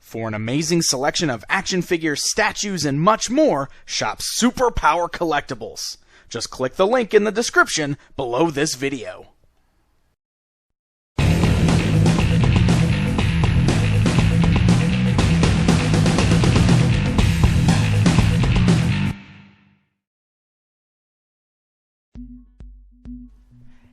For an amazing selection of action figures, statues, and much more, shop Superpower Collectibles. Just click the link in the description below this video.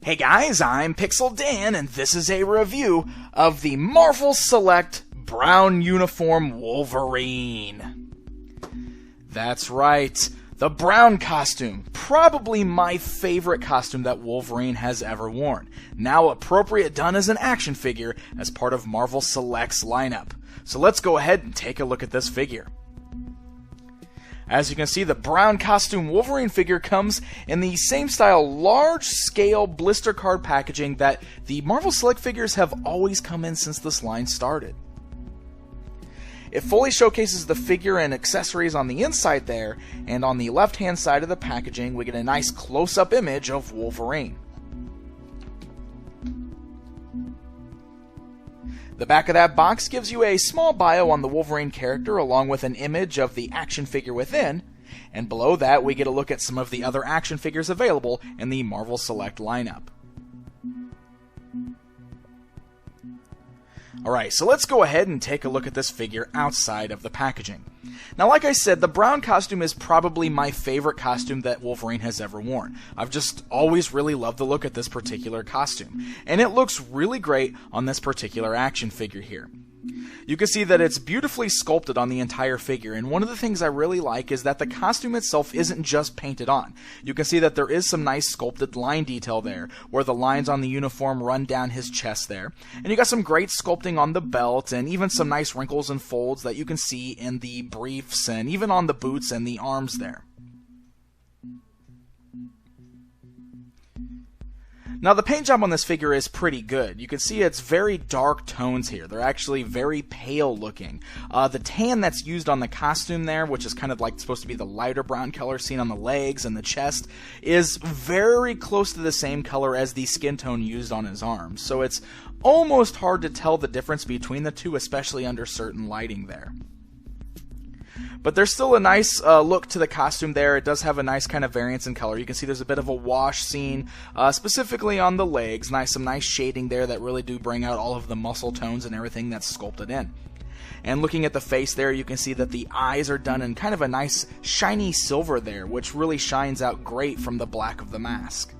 Hey guys, I'm Pixel Dan, and this is a review of the Marvel Select Brown Uniform Wolverine. That's right, the brown costume, probably my favorite costume that Wolverine has ever worn. Now appropriate done as an action figure as part of Marvel Select's lineup. So let's go ahead and take a look at this figure. As you can see, the brown costume Wolverine figure comes in the same style, large-scale blister card packaging that the Marvel Select figures have always come in since this line started. It fully showcases the figure and accessories on the inside there, and on the left-hand side of the packaging we get a nice close-up image of Wolverine. The back of that box gives you a small bio on the Wolverine character along with an image of the action figure within, and below that we get a look at some of the other action figures available in the Marvel Select lineup. Alright, so let's go ahead and take a look at this figure outside of the packaging. Now, like I said, the brown costume is probably my favorite costume that Wolverine has ever worn. I've just always really loved the look at this particular costume, and it looks really great on this particular action figure here. You can see that it's beautifully sculpted on the entire figure, and one of the things I really like is that the costume itself isn't just painted on. You can see that there is some nice sculpted line detail there, where the lines on the uniform run down his chest there. And you got some great sculpting on the belt, and even some nice wrinkles and folds that you can see in the briefs, and even on the boots and the arms there. Now, the paint job on this figure is pretty good. You can see it's very dark tones here. They're actually very pale looking. The tan that's used on the costume there, which is kind of like supposed to be the lighter brown color seen on the legs and the chest, is very close to the same color as the skin tone used on his arms. So it's almost hard to tell the difference between the two, especially under certain lighting there. But there's still a nice look to the costume there. It does have a nice kind of variance in color. You can see there's a bit of a wash scene, specifically on the legs. Some nice shading there that really do bring out all of the muscle tones and everything that's sculpted in. And looking at the face there, you can see that the eyes are done in kind of a nice shiny silver there, which really shines out great from the black of the mask.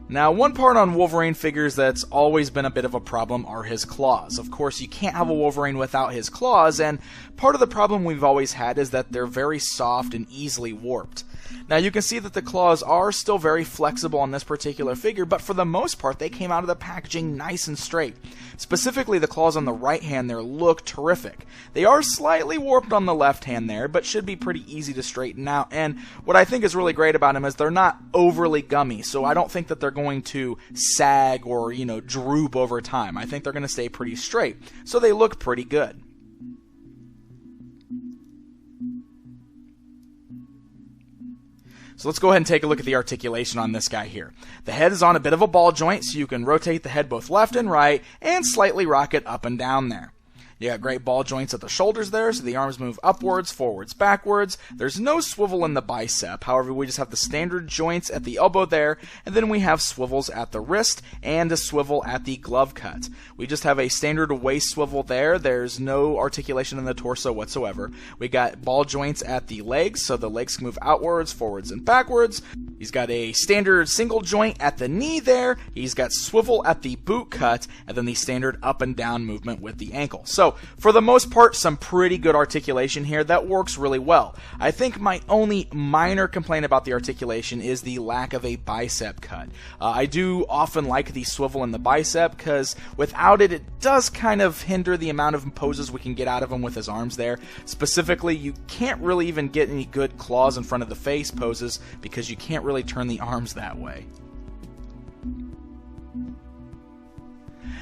Now, one part on Wolverine figures that's always been a bit of a problem are his claws. Of course, you can't have a Wolverine without his claws, and part of the problem we've always had is that they're very soft and easily warped. Now, you can see that the claws are still very flexible on this particular figure, but for the most part, they came out of the packaging nice and straight. Specifically, the claws on the right hand there look terrific. They are slightly warped on the left hand there, but should be pretty easy to straighten out. And what I think is really great about them is they're not overly gummy, so I don't think that they're going to sag or, droop over time. I think they're going to stay pretty straight, so they look pretty good. So let's go ahead and take a look at the articulation on this guy here. The head is on a bit of a ball joint, so you can rotate the head both left and right, and slightly rock it up and down there. You got great ball joints at the shoulders there, so the arms move upwards, forwards, backwards. There's no swivel in the bicep. However, we just have the standard joints at the elbow there, and then we have swivels at the wrist and a swivel at the glove cut. We just have a standard waist swivel there. There's no articulation in the torso whatsoever. We got ball joints at the legs, so the legs can move outwards, forwards, and backwards. He's got a standard single joint at the knee there. He's got swivel at the boot cut, and then the standard up and down movement with the ankle. So, for the most part, some pretty good articulation here that works really well. I think my only minor complaint about the articulation is the lack of a bicep cut. I do often like the swivel in the bicep because without it, it does kind of hinder the amount of poses we can get out of him with his arms there. Specifically, you can't really even get any good claws in front of the face poses because you can't really turn the arms that way.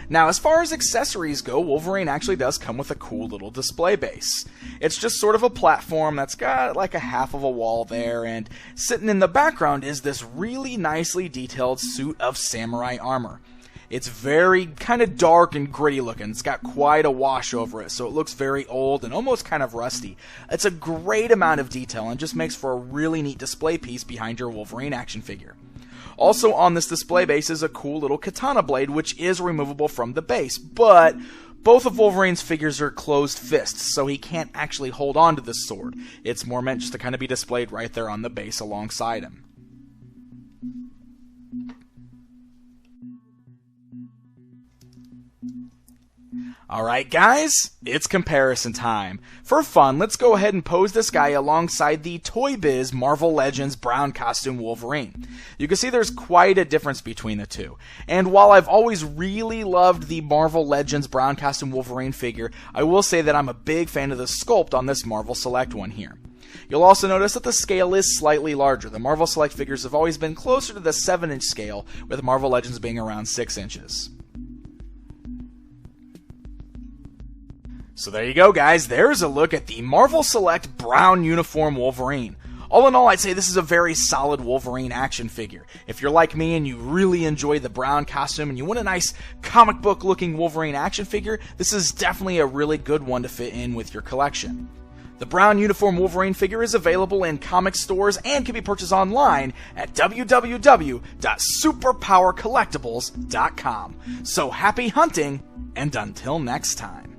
Now, as far as accessories go, Wolverine actually does come with a cool little display base. It's just sort of a platform that's got like a half of a wall there, and sitting in the background is this really nicely detailed suit of samurai armor. It's very kind of dark and gritty looking. It's got quite a wash over it, so it looks very old and almost kind of rusty. It's a great amount of detail and just makes for a really neat display piece behind your Wolverine action figure. Also on this display base is a cool little katana blade, which is removable from the base, but both of Wolverine's figures are closed fists, so he can't actually hold on to this sword. It's more meant just to kind of be displayed right there on the base alongside him. Alright guys, it's comparison time. For fun, let's go ahead and pose this guy alongside the Toy Biz Marvel Legends brown costume Wolverine. You can see there's quite a difference between the two. And while I've always really loved the Marvel Legends brown costume Wolverine figure, I will say that I'm a big fan of the sculpt on this Marvel Select one here. You'll also notice that the scale is slightly larger. The Marvel Select figures have always been closer to the 7-inch scale, with Marvel Legends being around 6 inches. So there you go, guys. There's a look at the Marvel Select brown uniform Wolverine. All in all, I'd say this is a very solid Wolverine action figure. If you're like me and you really enjoy the brown costume and you want a nice comic book looking Wolverine action figure, this is definitely a really good one to fit in with your collection. The brown uniform Wolverine figure is available in comic stores and can be purchased online at www.superpowercollectibles.com. So happy hunting, and until next time.